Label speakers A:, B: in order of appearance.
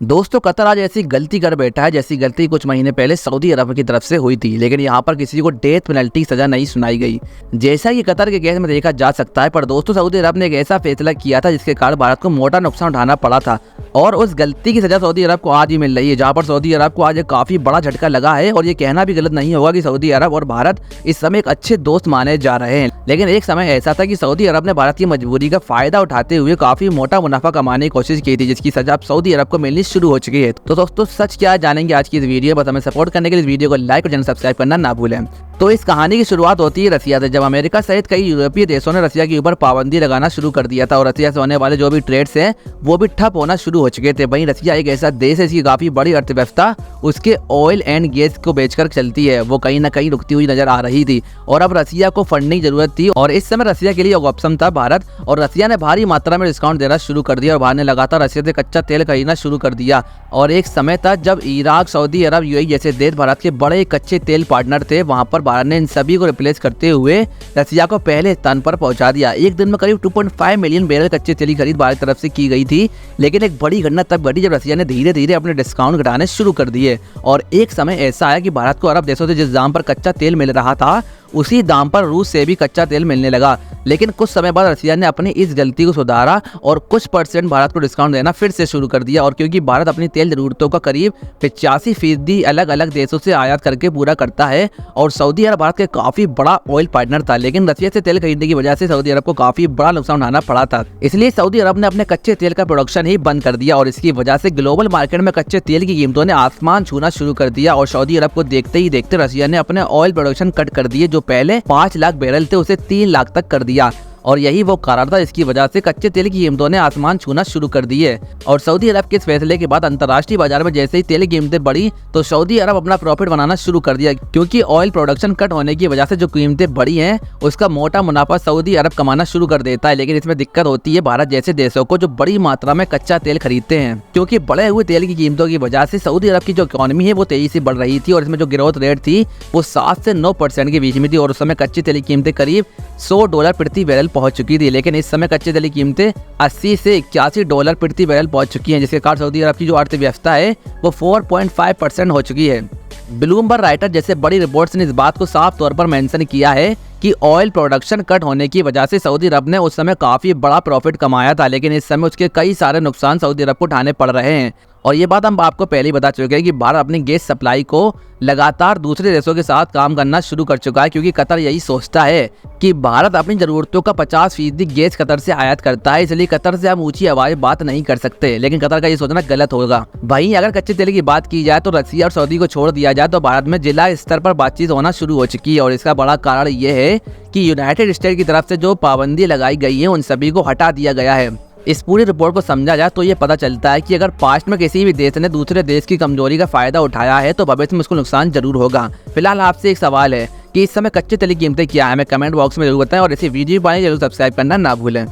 A: दोस्तों कतर आज ऐसी गलती कर बैठा है जैसी गलती कुछ महीने पहले सऊदी अरब की तरफ से हुई थी, लेकिन यहाँ पर किसी को डेथ पेनल्टी सजा नहीं सुनाई गई जैसा कि कतर के केस में देखा जा सकता है। पर दोस्तों सऊदी अरब ने एक ऐसा फैसला किया था जिसके कारण भारत को मोटा नुकसान उठाना पड़ा था और उस गलती की सजा सऊदी अरब को आज ही मिल रही है, जहाँ पर सऊदी अरब को आज एक काफी बड़ा झटका लगा है। और ये कहना भी गलत नहीं होगा कि सऊदी अरब और भारत इस समय एक अच्छे दोस्त माने जा रहे हैं, लेकिन एक समय ऐसा था कि सऊदी अरब ने भारत की मजबूरी का फायदा उठाते हुए काफी मोटा मुनाफा कमाने की कोशिश की थी, जिसकी सजा अब सऊदी अरब को मिलनी शुरू हो चुकी है। तो दोस्तों सच क्या जानेंगे आज की इस वीडियो। बस हमें सपोर्ट करने के लिए इस वीडियो को लाइक और चैनल सब्सक्राइब करना ना भूलें। तो इस कहानी की शुरुआत होती है रसिया से, जब अमेरिका सहित कई यूरोपीय देशों ने रसिया के ऊपर पाबंदी लगाना शुरू कर दिया था और रसिया से होने वाले जो भी ट्रेड्स हैं वो भी ठप होना शुरू हो चुके थे। वहीं रसिया एक ऐसा देश है जिसकी काफी बड़ी अर्थव्यवस्था उसके ऑयल एंड गैस को बेचकर चलती है, वो कहीं ना कहीं रुकती हुई नजर आ रही थी और अब रसिया को फंडिंग की जरूरत थी। और इस समय रसिया के लिए ऑप्शन था भारत, और रसिया ने भारी मात्रा में डिस्काउंट देना शुरू कर दिया और भारत ने लगातार रसिया से कच्चा तेल खरीदना शुरू कर दिया। और एक समय था जब इराक, सऊदी अरब, यूएई जैसे देश भारत के बड़े कच्चे तेल पार्टनर थे, वहां पर भारत ने इन सभी को रिप्लेस करते हुए रसिया को पहले स्थान पर पहुंचा दिया। एक दिन में करीब 2.5 मिलियन बैरल कच्चे तेल की खरीद भारत की तरफ से की गई थी, लेकिन एक बड़ी घटना तब घटी जब रसिया ने धीरे धीरे अपने डिस्काउंट घटाने शुरू कर दिए। और एक समय ऐसा आया कि भारत को अरब देशों से जिस दाम पर कच्चा तेल मिल रहा था उसी दाम पर रूस से भी कच्चा तेल मिलने लगा। लेकिन कुछ समय बाद रसिया ने अपनी इस गलती को सुधारा और कुछ परसेंट भारत को डिस्काउंट देना फिर से शुरू कर दिया। और क्योंकि भारत अपनी तेल जरूरतों का करीब 85% अलग अलग देशों से आयात करके पूरा करता है और सऊदी अरब भारत के काफी बड़ा ऑयल पार्टनर था, लेकिन रसिया से तेल खरीदने की वजह से सऊदी अरब को काफी बड़ा नुकसान उठाना पड़ा था। इसलिए सऊदी अरब ने अपने कच्चे तेल का प्रोडक्शन ही बंद कर दिया और इसकी वजह से ग्लोबल मार्केट में कच्चे तेल की कीमतों ने आसमान छूना शुरू कर दिया। और सऊदी अरब को देखते ही देखते रसिया ने अपने ऑयल प्रोडक्शन कट कर दिए, जो पहले 5 लाख बैरल थे उसे 3 लाख तक कर दिया। और यही वो कारण था इसकी वजह से कच्चे तेल की कीमतों ने आसमान छूना शुरू कर दिए। और सऊदी अरब के इस फैसले के बाद अंतर्राष्ट्रीय बाजार में जैसे ही तेल की कीमतें बढ़ी तो सऊदी अरब अपना प्रॉफिट बनाना शुरू कर दिया, क्योंकि ऑयल प्रोडक्शन कट होने की वजह से जो कीमतें बढ़ी हैं उसका मोटा मुनाफा सऊदी अरब कमाना शुरू कर देता है। लेकिन इसमें दिक्कत होती है भारत जैसे देशों को जो बड़ी मात्रा में कच्चा तेल खरीदते हैं, क्योंकि बढ़े हुए तेल की कीमतों की वजह से सऊदी अरब की जो इकोनॉमी है वो तेजी से बढ़ रही थी और इसमें जो ग्रोथ रेट थी वो 7 से 9% के बीच में थी। और उस समय कच्चे तेल की कीमतें करीब $100 प्रति बैरल पहुंच चुकी थी, लेकिन इस समय कच्चे तेल की कीमतें 80 से $81 प्रति बैरल पहुंच चुकी हैं, जिसके कारण सऊदी अरब की जो अर्थव्यवस्था है वो 4.5% हो चुकी है। ब्लूमबर्ग राइटर जैसे बड़ी रिपोर्ट्स ने इस बात को साफ तौर पर मेंशन किया है कि ऑयल प्रोडक्शन कट होने की वजह से सऊदी अरब ने उस समय काफी बड़ा प्रॉफिट कमाया था, लेकिन इस समय उसके कई सारे नुकसान सऊदी अरब को उठाने पड़ रहे हैं। और ये बात हम आपको पहले ही बता चुके हैं कि भारत अपनी गैस सप्लाई को लगातार दूसरे देशों के साथ काम करना शुरू कर चुका है, क्योंकि कतर यही सोचता है कि भारत अपनी जरूरतों का 50% गैस कतर से आयात करता है, इसलिए कतर से हम ऊंची आवाज बात नहीं कर सकते। लेकिन कतर का ये सोचना गलत होगा। वहीं अगर कच्चे तेल की बात की जाए तो रसिया और सऊदी को छोड़ दिया जाए तो भारत में जिला स्तर पर बातचीत होना शुरू हो चुकी है। और इसका बड़ा कारण ये है कि यूनाइटेड स्टेट की तरफ से जो पाबंदी लगाई गई है उन सभी को हटा दिया गया है। इस पूरी रिपोर्ट को समझा जाए तो ये पता चलता है कि अगर पास्ट में किसी भी देश ने दूसरे देश की कमजोरी का फायदा उठाया है तो भविष्य में उसको नुकसान जरूर होगा। फिलहाल आपसे एक सवाल है कि इस समय कच्चे तेल की कीमतें क्या है, हमें कमेंट बॉक्स में जरूर बताएं और इसी वीडियो पाने जरूर सब्सक्राइब करना ना भूलें।